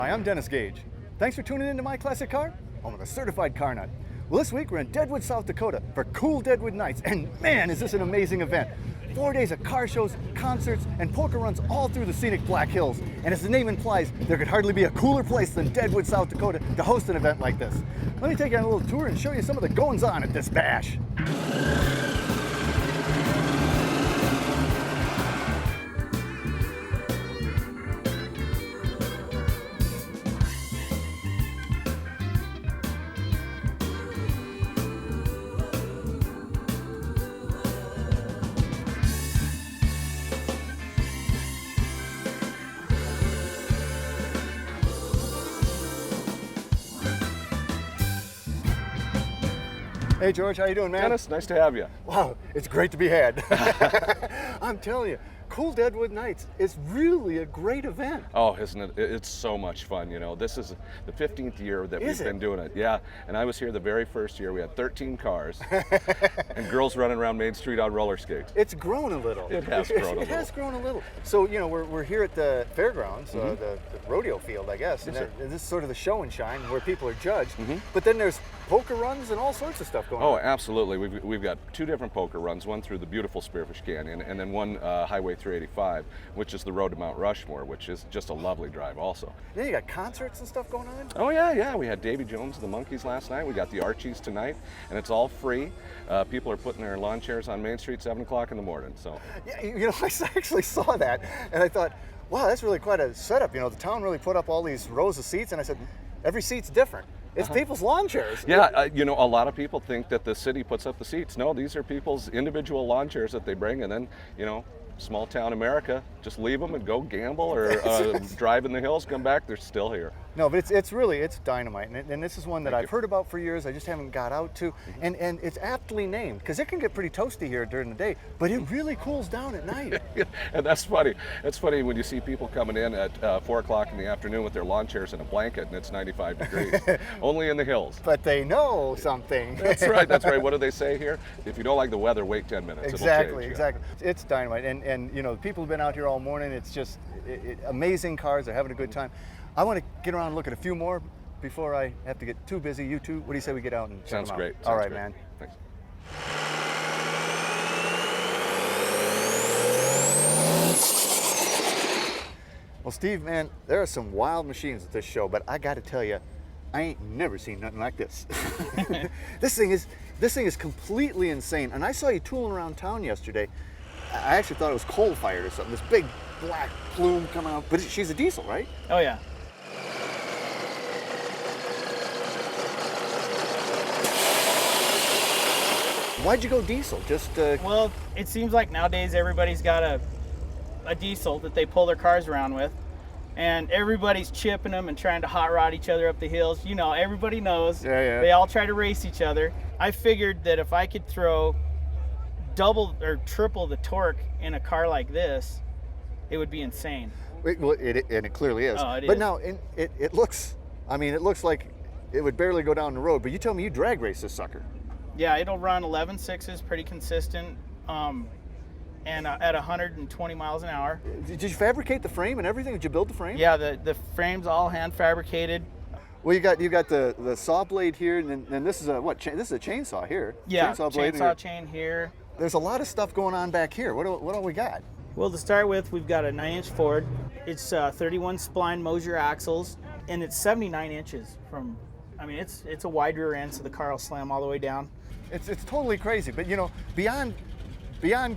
Hi, I'm Dennis Gage. Thanks for tuning into My Classic Car, home of the certified car nut. Well, this week we're in Deadwood, South Dakota for Kool Deadwood Nites, and man, is this an amazing event. 4 days of car shows, concerts, and poker runs all through the scenic Black Hills. And as the name implies, there could hardly be a cooler place than Deadwood, South Dakota to host an event like this. Let me take you on a little tour and show you some of the goings-on at this bash. Hey George, how you doing, man? Dennis, nice to have you. Wow, it's great to be had. I'm telling you, Kool Deadwood Nites is really a great event. Oh, isn't it? It's so much fun, you know. This is the 15th year that we've been doing it. Yeah, and I was here the very first year. We had 13 cars and girls running around Main Street on roller skates. It's grown a little. It has grown a little. It has grown a little. So, you know, we're here at the fairgrounds, the rodeo field, I guess. Yes, and this is sort of the show and shine where people are judged. But then there's poker runs and all sorts of stuff going on. Oh, absolutely. We've got two different poker runs, one through the beautiful Spearfish Canyon, and then one Highway 385, which is the road to Mount Rushmore, which is just a lovely drive also. Then you got concerts and stuff going on? Oh, yeah. We had Davy Jones and the Monkees last night. We got the Archies tonight, and it's all free. People are putting their lawn chairs on Main Street 7 o'clock in the morning. So. Yeah, you know, I actually saw that, and I thought, wow, that's really quite a setup. You know, the town really put up all these rows of seats, and I said, every seat's different. It's people's lawn chairs. Yeah, you know, a lot of people think that the city puts up the seats. No, these are people's individual lawn chairs that they bring, and then, you know, small town America, just leave them and go gamble or drive in the hills, come back, they're still here. No, but it's really dynamite, and this is one that I've heard about for years. I just haven't got out to, and it's aptly named because it can get pretty toasty here during the day, but it really cools down at night. And that's funny. It's funny when you see people coming in at 4 o'clock in the afternoon with their lawn chairs and a blanket, and it's 95 degrees. Only in the hills. But they know something. That's right. That's right. What do they say here? If you don't like the weather, wait 10 minutes. Exactly. It'll change, Exactly. It's dynamite, and you know, the people have been out here all morning. It's just amazing cars. They're having a good time. I want to get around and look at a few more before I have to get too busy. You two, what do you say we get out and check them out? Sounds great. All right, great. man. Thanks. Well, Steve, man, there are some wild machines at this show, but I got to tell you, I ain't never seen nothing like this. This thing is completely insane. And I saw you tooling around town yesterday. I actually thought it was coal-fired or something. This big black plume coming out, but she's a diesel, right? Oh yeah. Why'd you go diesel? Just Well, it seems like nowadays everybody's got a diesel that they pull their cars around with, and everybody's chipping them and trying to hot rod each other up the hills. You know, everybody knows. Yeah. They all try to race each other. I figured that if I could throw double or triple the torque in a car like this, it would be insane. Well, and it clearly is. Oh, it but is. now it looks. I mean, it looks like it would barely go down the road. But you tell me you drag race this sucker. Yeah, it'll run 11.6s, pretty consistent, and at 120 miles an hour. Did you fabricate the frame and everything? Did you build the frame? Yeah, the frame's all hand fabricated. Well, you got the saw blade here, and then this is a what? This is a chainsaw here. Yeah, chainsaw blade chainsaw chain here. There's a lot of stuff going on back here. What all we got? Well, to start with, we've got a 9-inch Ford. It's 31 spline Mosier axles, and it's 79 inches from. I mean, it's a wide rear end, so the car will slam all the way down. It's totally crazy. But you know, beyond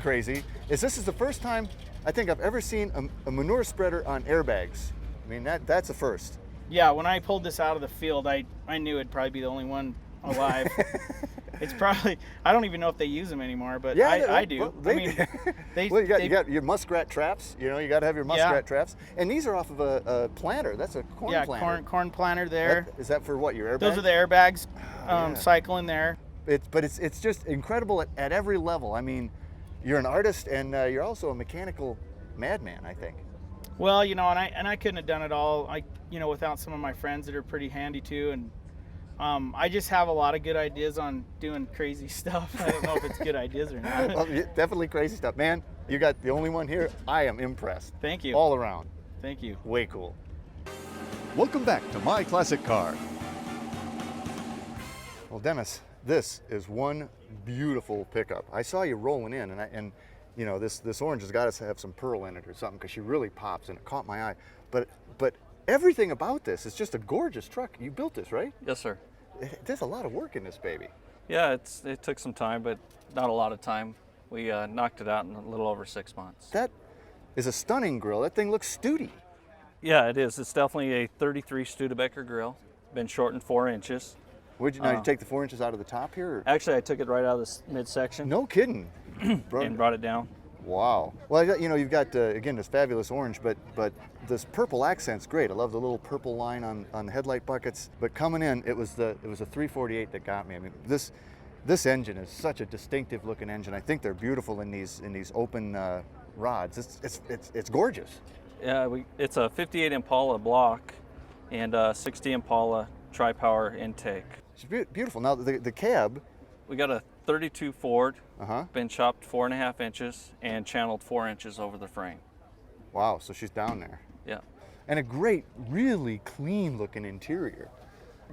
crazy is this is the first time I think I've ever seen a manure spreader on airbags. I mean, that's a first. Yeah, when I pulled this out of the field, I knew it'd probably be the only one alive. It's probably, I don't even know if they use them anymore, but yeah, I do. Well, I mean, you got your muskrat traps. You know, you got to have your muskrat traps. And these are off of a planter. That's a corn planter. corn planter there. Is that for what, your airbags? Those are the airbags cycle in there. But it's just incredible at every level. I mean, you're an artist and you're also a mechanical madman, I think. Well, you know, and I couldn't have done it all, without some of my friends that are pretty handy too. And I just have a lot of good ideas on doing crazy stuff. I don't know if it's good ideas or not. Well, definitely crazy stuff, man. You got the only one here. I am impressed. Thank you. All around. Thank you. Way cool. Welcome back to My Classic Car. Well, Dennis, this is one beautiful pickup. I saw you rolling in, and you know, this orange has got to have some pearl in it or something, because she really pops, and it caught my eye. But everything about this is just a gorgeous truck. You built this, right? Yes, sir. There's a lot of work in this baby. Yeah, it took some time, but not a lot of time. We knocked it out in a little over 6 months. That is a stunning grill. That thing looks stooty. Yeah, it is. It's definitely a 33 Studebaker grill. Been shortened 4 inches. Would you now you take the 4 inches out of the top here? Or? Actually, I took it right out of the midsection. No kidding. And brought it down. Wow. Well, you know, you've got again this fabulous orange, but this purple accent's great. I love the little purple line on the headlight buckets. But coming in, it was a 348 that got me. I mean, this engine is such a distinctive looking engine. I think they're beautiful in these open rods. It's gorgeous. Yeah, it's a 58 Impala block and a 60 Impala tri-power intake. It's beautiful. Now the cab. We got a 32 Ford, Uh-huh. been chopped 4.5 inches and channeled 4 inches over the frame. Wow, so she's down there. Yeah. And a great, really clean looking interior.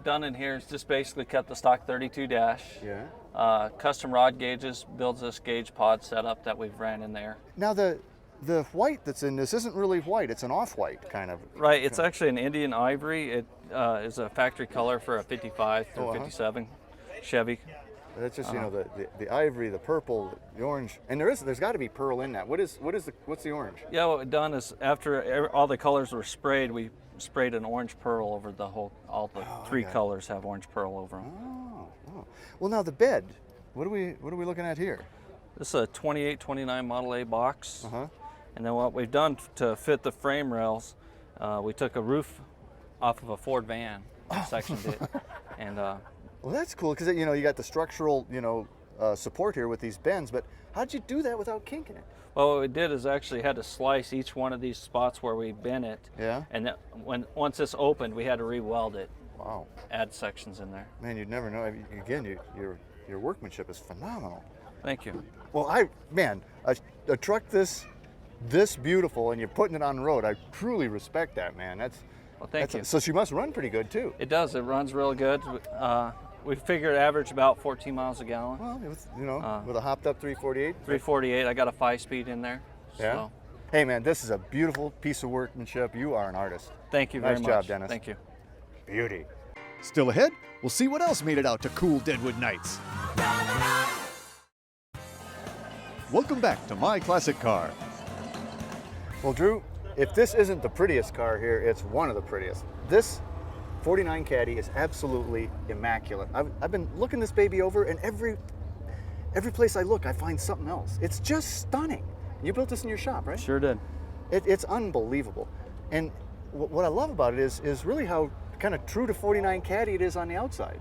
Done in here is just basically cut the stock 32 dash. Yeah. Custom rod gauges, builds this gauge pod setup that we've ran in there. Now the white that's in this isn't really white, it's an off-white kind of. Right, it's actually an Indian ivory. It is a factory color for a 55 through Uh-huh. 57 Chevy. That's just, you know, the ivory, the purple, the orange, and there's got to be pearl in that. What's the orange? Yeah, what we've done is after all the colors were sprayed, we sprayed an orange pearl over all the three colors have orange pearl over them. Oh. Well, now the bed. What are we looking at here? This is a 28-29 Model A box. Uh-huh. And then what we've done to fit the frame rails, we took a roof off of a Ford van, sectioned it, and Well, that's cool because you know you got the structural support here with these bends. But how'd you do that without kinking it? well, what we did is actually had to slice each one of these spots where we bent it. Yeah. And then once this opened, we had to re-weld it. Wow. Add sections in there. Man, you'd never know. Again, your workmanship is phenomenal. Thank you. Well, a truck this beautiful and you're putting it on the road, I truly respect that, man. Well, thank you. So she must run pretty good too. It does. It runs real good. We figured average about 14 miles a gallon. Well, it was, with a hopped up 348. 348. I got a 5-speed in there. Yeah. So, hey, man, this is a beautiful piece of workmanship. You are an artist. thank you very Nice much. job, Dennis. Thank you. Beauty. Still ahead, we'll see what else made it out to Kool Deadwood Nites. Welcome back to My Classic Car. Well, Drew, if this isn't the prettiest car here, it's one of the prettiest. This 49 Caddy is absolutely immaculate. I've been looking this baby over, and every place I look, I find something else. It's just stunning. You built this in your shop, right? Sure did. It's unbelievable. And what I love about it is really how kind of true to 49 Caddy it is on the outside.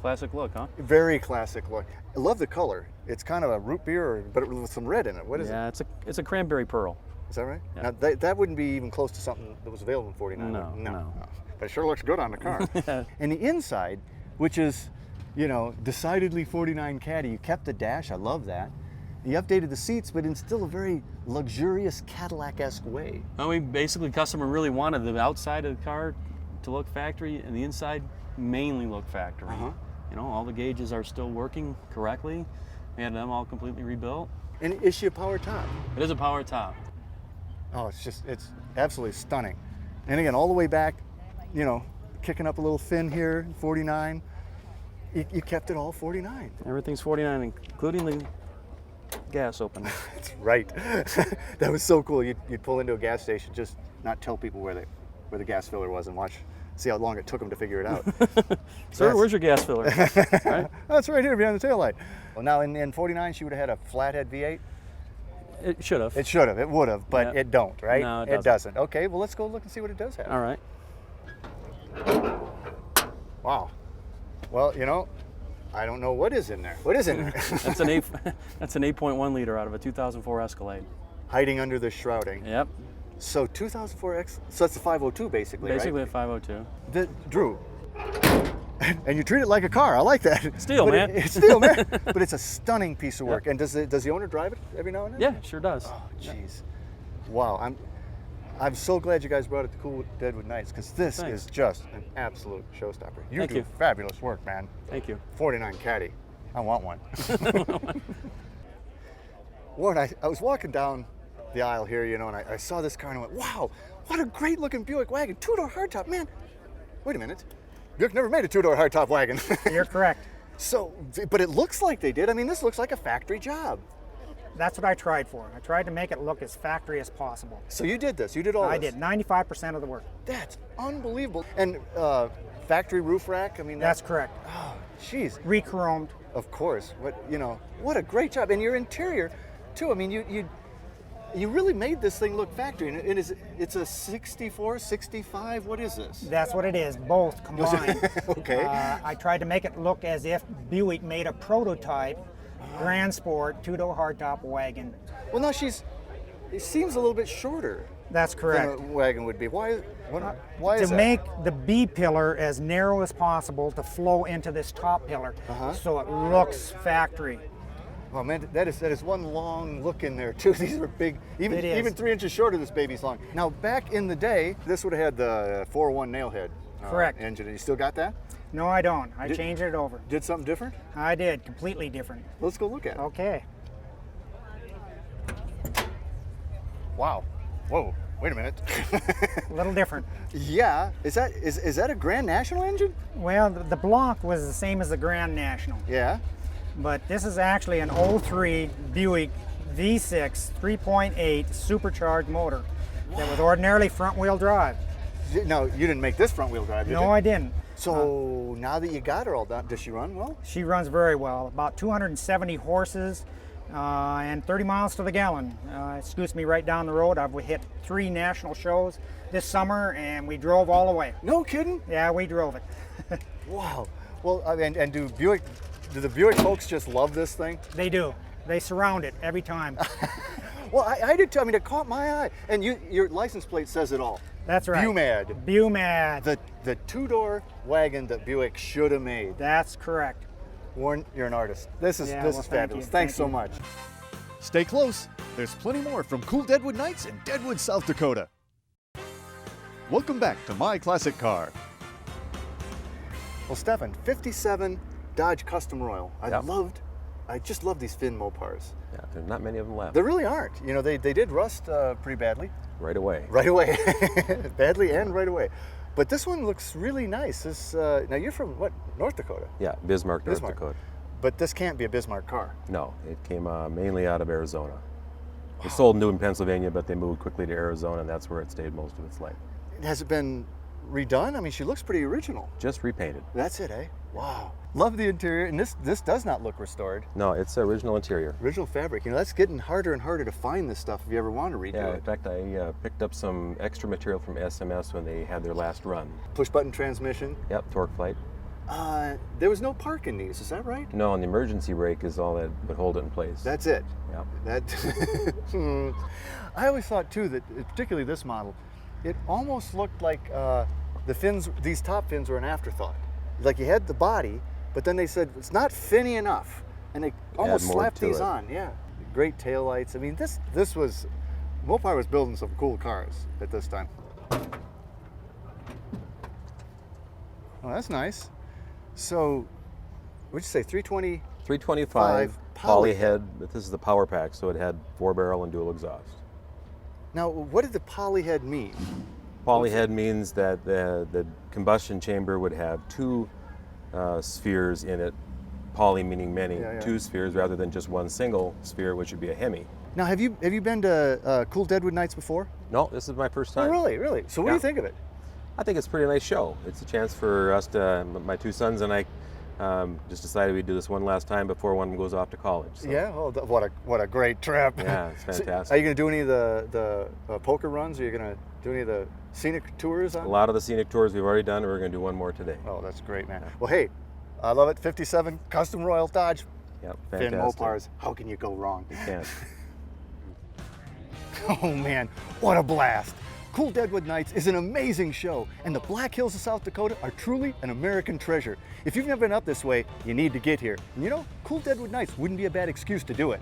Classic look, huh? Very classic look. I love the color. It's kind of a root beer, but with some red in it. What is it? Yeah, it's a cranberry pearl. Is that right? Yeah. Now, that wouldn't be even close to something that was available in 49. No. But it sure looks good on the car. And the inside, which is, decidedly 49 Caddy, you kept the dash. I love that. You updated the seats, but in still a very luxurious Cadillac-esque way. Well, the customer really wanted the outside of the car to look factory and the inside mainly look factory. Uh-huh. All the gauges are still working correctly. We had them all completely rebuilt. And is she a power top? It is a power top. Oh, it's absolutely stunning. And again, all the way back, kicking up a little fin here, 49. You kept it all 49. Everything's 49, including the gas opener. That's right. That was so cool. You'd pull into a gas station, just not tell people where the gas filler was, and see how long it took them to figure it out. Sir, where's your gas filler? Right? Oh, it's right here behind the taillight. Well, now in 49, she would have had a flathead V8. It should have. It should have. It would have, but Yeah. it don't, right? No, it it doesn't. Okay, well, let's go look and see what it does have. All right. Wow. Well, I don't know what is in there. What is in there? That's an 8.1 liter out of a 2004 Escalade. Hiding under the shrouding. Yep. So 2004 X. So that's the 502, basically, Basically right? a 502. Drew. And you treat it like a car. I like that. Steel, But man. It's steel, man. But it's a stunning piece of work. And does the owner drive it every now and then? Yeah, sure does. Oh, jeez. Wow. I'm so glad you guys brought it to Kool Deadwood Nites, because this Thanks. is just an absolute showstopper. You Thank do you. fabulous work, man. Thank you. 49 Caddy. I want one. Warren, I was walking down the aisle here, you know, and I saw this car and I went, wow, what a great looking Buick wagon. Two-door hardtop, man. Wait a minute. Buick never made a two-door hardtop wagon. You're correct. So, but it looks like they did. I mean, this looks like a factory job. That's what I tried for. I tried to make it look as factory as possible. So you did this. You did all I this. did 95% of the work. That's unbelievable. And factory roof rack. I mean, That's correct. Oh, jeez. Re-chromed. Of course. What a great job. And your interior, too. I mean, you really made this thing look factory. And it's a 64, 65. What is this? That's what it is, both combined. Okay. I tried to make it look as if Buick made a prototype Gran Sport two-door hardtop wagon. Well, no, it seems a little bit shorter That's than correct. a wagon would be. Why To is that? make the B pillar as narrow as possible to flow into this top pillar, so it looks factory. Oh man, that is one long look in there too. These are big, It is. even 3 inches shorter. This baby's long. Now back in the day, this would have had the 401 nailhead Correct. engine. And you still got that? No, I don't. I Did- changed it over. Did something different? I did, completely different. Let's go look at it. Okay. Wow. Whoa. Wait a minute. A little different. Yeah. Is that a Grand National engine? Well, the block was the same as the Grand National, Yeah. but this is actually an 03 Buick V6 3.8 supercharged motor that was ordinarily front-wheel drive. No, you didn't make this front wheel drive, did you? No, I didn't. So now that you got her all done, does she run well? She runs very well, about 270 horses and 30 miles to the gallon. It scoots me right down the road. I've hit 3 national shows this summer, and we drove all the way. No kidding. Yeah, we drove it. Wow. Well, and do the Buick folks just love this thing? They do. They surround it every time. Well, I did too. I mean, it caught my eye. And your license plate says it all. That's right. Bumad. Bumad. The two-door wagon that Buick should have made. That's correct. Warren, you're an artist. This is Yeah, this well, is thank fabulous. you. Thanks Thank so you. much. Stay close. There's plenty more from Kool Deadwood Nites in Deadwood, South Dakota. Welcome back to My Classic Car. Well, Stefan, 57 Dodge Custom Royal. I just love these Finn Mopars. Yeah, there are not many of them left. There really aren't. You know, they did rust pretty badly. Right away. Right away. Badly and right away. But this one looks really nice. This now you're from what? North Dakota. Yeah, Bismarck, North Bismarck. Dakota. But this can't be a Bismarck car. No, it came mainly out of Arizona. It sold new in Pennsylvania, but they moved quickly to Arizona, and that's where it stayed most of its life. Has it been redone? I mean, she looks pretty original. Just repainted. That's it, eh? Wow. Love the interior, and this does not look restored. No, it's original interior. Original fabric. You know, that's getting harder and harder to find this stuff if you ever want to redo Yeah, in it. fact, I picked up some extra material from SMS when they had their last run. Push button transmission. Yep, torque flight. There was no park in these, is that right? No, and the emergency brake is all that would hold it in place. That's it. Yep. That. I always thought too that, particularly this model, it almost looked like the fins. These top fins were an afterthought. Like you had the body, but then they said it's not finny enough, and they almost more slapped to these it. on. Yeah, great taillights. I mean, this was Mopar was building some cool cars at this time. Oh, that's nice. So, what'd you say? 320. 325 poly head, but this is the power pack, so it had 4-barrel and dual exhaust. Now, what did the poly head mean? Poly head means that the combustion chamber would have 2 spheres in it, poly meaning many, Yeah, yeah. 2 spheres rather than just one single sphere, which would be a Hemi. Now, have you been to Kool Deadwood Nites before? No, this is my first Oh, time. really? So, what do you Yeah. think of it? I think it's a pretty nice show. It's a chance for us to, my 2 sons and I just decided we'd do this one last time before one goes off to college. So, Yeah. Oh, what a great trip. Yeah, it's So, fantastic. are you going to do any of the poker runs? Are you going to do any of the scenic tours on? A lot of the scenic tours we've already done, and we're going to do one more today. Oh, that's great, man. Well, hey, I love it. 57 Custom Royal Dodge Yep, Finn fantastic. Mopars. How can you go wrong? You can't. Oh man, what a blast! Kool Deadwood Nites is an amazing show, and the Black Hills of South Dakota are truly an American treasure. If you've never been up this way, you need to get here. And you know, Kool Deadwood Nites wouldn't be a bad excuse to do it.